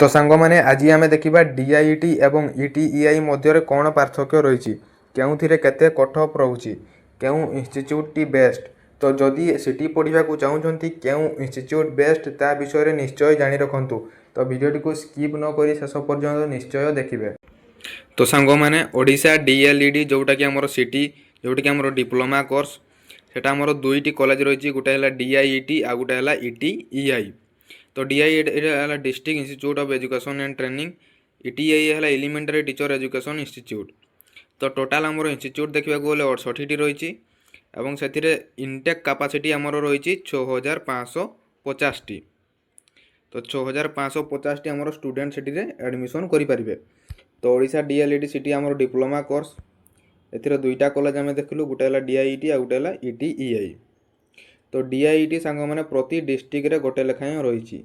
तो सांग मैंने आज आम देखा डीआईटी एवं ईटीईआई मध्य कौन पार्थक्य रही के कटअफ रोचे क्यों इंस्टीट्यूट टी बेस्ट। तो जदि सिटी पढ़ा चाहते क्यों इंस्टीट्यूट बेस्ट ता विषय निश्चय जानी रखु। तो वीडियो को स्किप न कर शेष पर्यंत निश्चय देखिए। तो सांग मैंने ओडिशा डीएलईडी जोटा कि आमर सिटी जोटा कि आमर डिप्लोमा कोर्स सेटा आमर दुईटी कॉलेज रही गोटे है डीआईटी आ गोटे है ईटीईआई। तो डीआईटी है district institute of education and training, ETI है एलिमेंटरी टीचर एजुकेशन इंस्टीट्यूट। तो टोटाल आमर इंस्टीट्यूट देखा गले 68 रही और से इनटेक कैपेसिटी आमर रही 6550। तो 6550 आमर स्टूडेंट से एडमिशन करें। तो ओडिशा डीएलईडी सिटी आमर डिप्लोमा कोर्स ए दुईटा कॉलेज आम देखलु गोटे है डीआईटी आ गोटे है ईटीईआई। तो डीआईटी सांग मैंने प्रति डिस्ट्रिक्ट रे गोटे लेखाएं रही।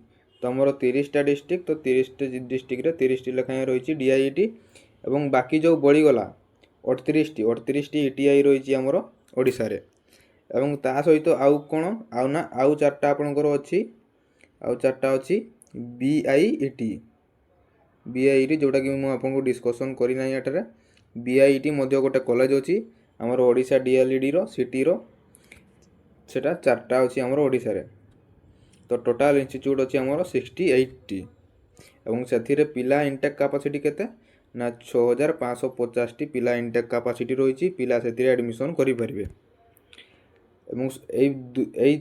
तो आमर 30टा डिस्ट्रिक्ट तो 30 डिस्ट्रिक्ट रे 30टी लेखाएं रही डीआईटी और बाकी जो बढ़ीगला 38टी ईटीआई रही आमर ओडिशा रे। एवं ता सहित आउ कौन आउ ना आउ 4टा आपणकर अच्छी आउ 4टा अच्छी बीआईटी जोटा कि मुझे आपको डिस्कसन करना एठारे। बीआईटी मध्य गोटे कॉलेज अच्छी आमर ओडिशा डीएलईडी रो सिटी रो सेटा 4टा अच्छी आमर ओडिशा रे। तो टोटाल इंस्टीट्यूट अच्छी आमर 68टी और से पिला इनटेक कैपेसिटी केते ना 6550 पिला इनटेक कैपेसिटी रही पिला से एडमिशन करें।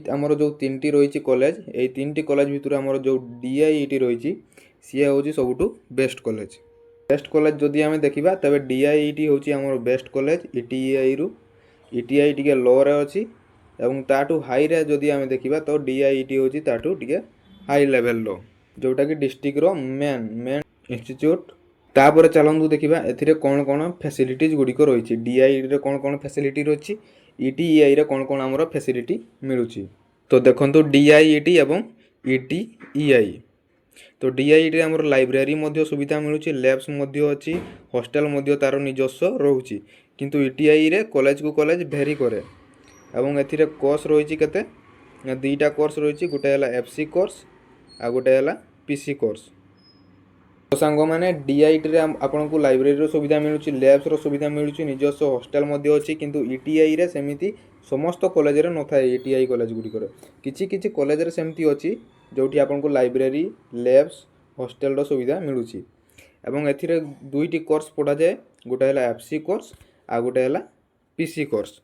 आमर जो 3टी रही कॉलेज ये 3टी कॉलेज भितर आमर जो डीआईटी रही सी हूँ सबुठु बेस्ट कॉलेज। बेस्ट कॉलेज जदि आम देखा तेरे डीआईटी हूँ आमर बेस्ट कॉलेज ईटीआई रु ईटीआई टी लो रे अच्छी और ताठू हाई रे जदि आम देखा तो डीआईटी हूँ ताठू टे हाई लेवल रो जोटा कि डिस्ट्रिक्ट रो मेन इंस्टीट्यूट। तापर चलतु देखा ए कौन कौन फैसिलिटीज गुड़िक रही डीआईटी रे कौन कौन फैसिलिटी रही ईटीईआई रे कौन कौन आमर फैसिलिटी मिलूची। तो देखो डीआईटी एवं ईटीईआई तो डीआईटी रे आमर लाइब्रेरी मध्य सुविधा मिलूची लैब्स मध्य अच्छी हॉस्टल मध्य तार निजस्व रोची किंतु ईटीआई रे कॉलेज को कॉलेज भेरी करे एवं ए कोर्स रही केते 2टा कोर्स रही गोटे है एफसी कोर्स आ गोटे है पीसी कोर्स। तो सांग मैंने डीआईटी रे आपन को लाइब्रेरी सुविधा मिलूची लैब्स रो सुविधा मिलूची निजस्व हॉस्टल मध्य अच्छी किंतु ईटीआई रे सेमिति समस्त कॉलेज रे न थाए। ईटीआई कॉलेज गुड़िकर किछि कॉलेज रे सेमती अच्छी जोठी आपन को लाइब्रेरी लैब्स हॉस्टल रो सुविधा मिलूची एवं एथिरे 2टी कोर्स पढ़ा जाए गोटे है एफसी कोर्स आ गोटे है पीसी कोर्स।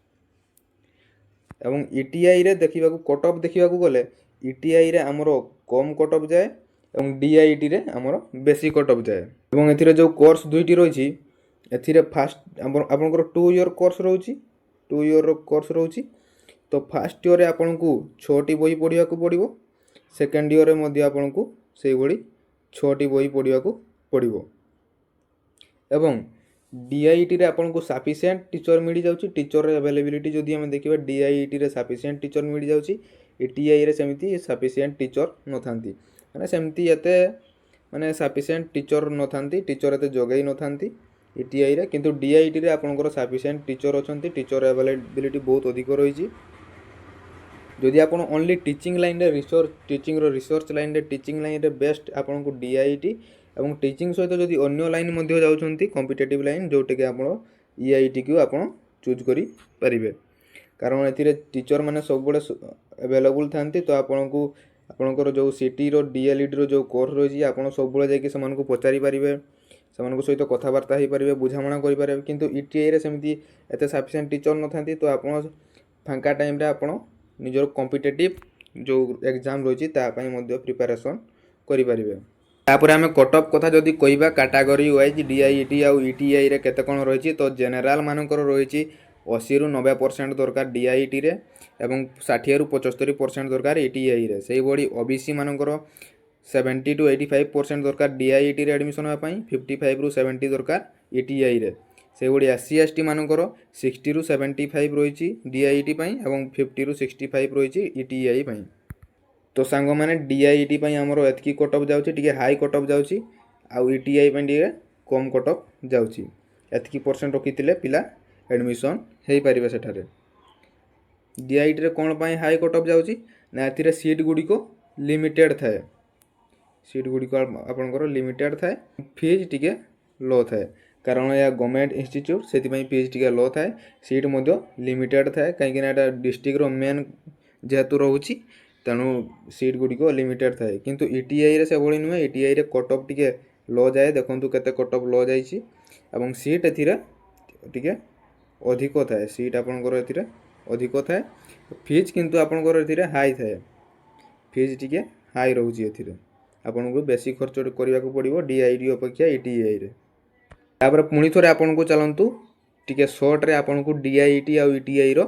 एवं ईटीआई रे देखा कटअफ देखा गले ईटीआई रे आमर कम कटअफ जाए और डीआईटी रे आमर बेसी कटअफ जाए। एवं एथिरे जो कोर्स 2टी रही एथिरे फास्ट आपनकर 2 ईयर कोर्स रही 2 ईयर कोर्स रही। तो फास्ट ईयर आपन को 6टी बही पढ़ा पड़ो सेकेंड ईयर में आपन को से भाई 6टी बही पढ़ा पड़ो। एवं डीआईटी रे आपन को सफिशिएंट टीचर मिल जाउची टीचर अवेलेबिलिटी जदि हम देखिबा डीआईटी रे सफिशिएंट टीचर मिल जाउची ईटीआई रे सेमिति सफिशिएंट टीचर न थांती माने सेमती एते माने सफिशिएंट टीचर न थांती टीचर एते जगै न थांती ईटीआई रे किंतु डीआईटी रे आपनकर सफिशिएंट टीचर अछंती टीचर अवेलेबिलिटी बहुत अधिक रही। जदि आपन ओनली टीचिंग लाइन रे रिसर्च लाइन रे टीचिंग लाइन रे बेस्ट आपन को डीआईटी एवं टीचिंग सहित जदि अन्य लाइन मध्य जाउछंती कॉम्पिटिटिव लाइन जोटे कि आपन ईआईटी को आपन चूज करि परिबे कारण एथिरे टीचर माने सब बडे अवेलेबल थांती। तो आपन को आपनकर जो सिटी रो डीएलईडी रो जो कोर्स रही आपन सब बडे जाय कि समान को पचारि परिबे समान को सहित कथावार्ता हो पारे बुझामणा करि पारे किंतु ईटीआई रे सेमती एते सफिशिएंट टीचर न थांती। तो आपन फांका टाइम रे आपन निजर कॉम्पिटिटिव जो एग्जाम रही प्रिपरेशन करि परिबे। तापर आम कटअफ कथा जदि कहबा कैटेगरी वाइज डीआईटी आउ ईटीआई रे केते कोन रही तो जनरल मानकर रही 80 रु 90% दरकार डीआईटी रे एवं 60 रु 75% दरकार ईटीआई रे। सेही बडी ओबीसी मानकर 70 टू 85% दरकार डीआईटी रे एडमिशन होया पई 55 रु 70 दरकार ईटीआई रे। से बड़ी एससी एसटी मानकर 60 रु 75 रही डीआईटी पई एवं 50 रु 65 रही ईटीआई पई। तो सांग माने डीआईटी पई हमरो एतकी कटअफ जाउची टिके हाई कटअफ जाउची आ ईटीआई पई टिके कम कटअफ जाउची एतकी परसेंट रखिथिले पिला एडमिशन हेई परिबे सेठारे। डीआईटी रे कोन पई हाई कटअफ जाउची ना एथिरे सीट गुडी को लिमिटेड थाए सीट गुड़िक आपंकर लिमिटेड थाए फीज टिके लो थाए कारण यह गवर्नमेंट इंस्टीट्यूट से फीज टिके लो थाए सीट लिमिटेड थाए कहीं डिस्ट्रिक्ट मेन जेहेतु रोचे तेणु सीट गुड़िक लिमिटेड थाए किंतु ईटीआई से भाई नुहे ईटीआई रे कट ऑफ टिके लो जाए देखो केते कट ऑफ लो जाइए एवं सीट टिके अधिक थाए सीट आपंकर अधिक थाए फीज किंतु आपंकर हाई थाए फीज टिके हाई रोचे आपन को बेसी खर्च करने को पड़ो डीआईटी अपेक्षा ईटीआई रे तापर पुणी थे आपन को चलतु टिके शॉर्ट रे आपन को डीआईटी आ ईटीआई रो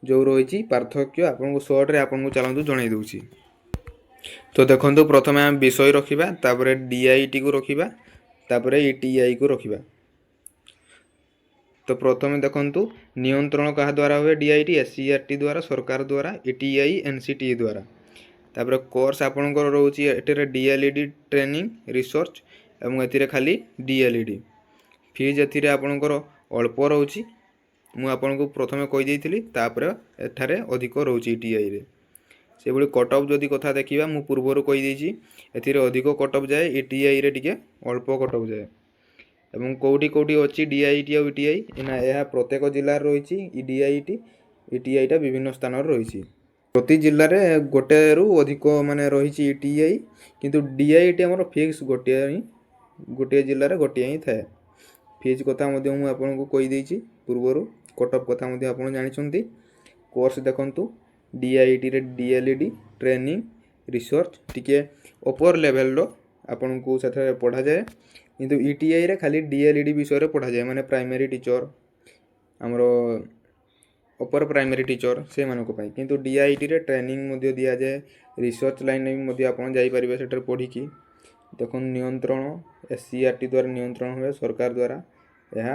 जो रही पार्थक्य आपन को शॉर्ट रे आपन को चलतु जणाई दूची। तो देखो प्रथम आम विषय रखा तापर डीआईटी को रखा तापर ईटीआई को रखा। तो प्रथम देखु नियंत्रण क्या द्वारा हुए डीआईटी एससीईआरटी द्वारा सरकार द्वारा ईटीआई एनसीटी द्वारा तापर कोर्स आपंकर रोचे ये डीएलईडी ट्रेनिंग रिसर्च एवं ए खाली डीएलईडी फीज ए आपंकर अल्प रोचे मुझे प्रथम कहीदी तापर एठारे अधिक रोचे ईटीआई रे से भाई कट ऑफ जदि कथा देखा मुझे पूर्वर कहीदी अधिक कट ऑफ जाए ईटीआई रे टिके अल्प कट ऑफ जाए एवं कौटी कौटी अच्छी डीआईटी और ईटीआई यह प्रत्येक जिलार रही डीआईटी ईटीआईटा विभिन्न स्थान रही प्रति जिले में गोटे रु अधिक माने रही ईटीआई किंतु डीआईटी आमर फिक्स गोटे जिले में गोटे ही थाए फीज कथा मुझे आपको कहीदी पूर्वर कट ऑफ कथा आप जानते कोर्स देखु डीआईटी रे डीएलईडी ट्रेनिंग रिसर्च टिके अपर लेवल रो आपन को से पढ़ा जाए किंतु ईटीआई रे खाली डीएलईडी विषय पढ़ा जाए माने प्राइमरी टीचर आमर अपर प्राइमरी टीचर से मानक पई किंतु डीआईटी रे ट्रेनिंग मध्य दिया जाए रिसर्च लाइन में मध्य आपन जाई परिबे सेटर पढ़ी की देखो नियंत्रण एससीईआरटी द्वारा नियंत्रण हुए सरकार द्वारा यह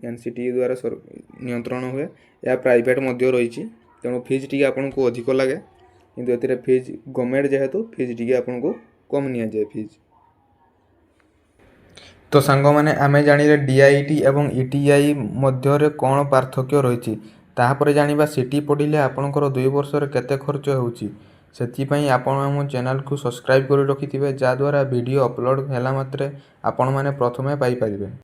एनसीटी द्वारा नियंत्रण हुए यह प्राइवेट मध्य रही तेणु फीज टी आपन को अधिक लगे किंतु एतिरे फीज गवर्नमेंट जेहेतु फीज टी आपन को कम निया जाए फीज। तो सांग माने आमे जानिले डीआईटी एवं ईटीआई मध्य कौन पार्थक्य रही तापर जानिबा सिटी पढ़िले आपनकर 2 वर्ष रे केते खर्च होउची सेथिपई आपण हम चैनल को सब्सक्राइब कर रखिथिबे जा द्वारा वीडियो अपलोड होला मात्रे आपण माने प्रथमे पाई परिबे।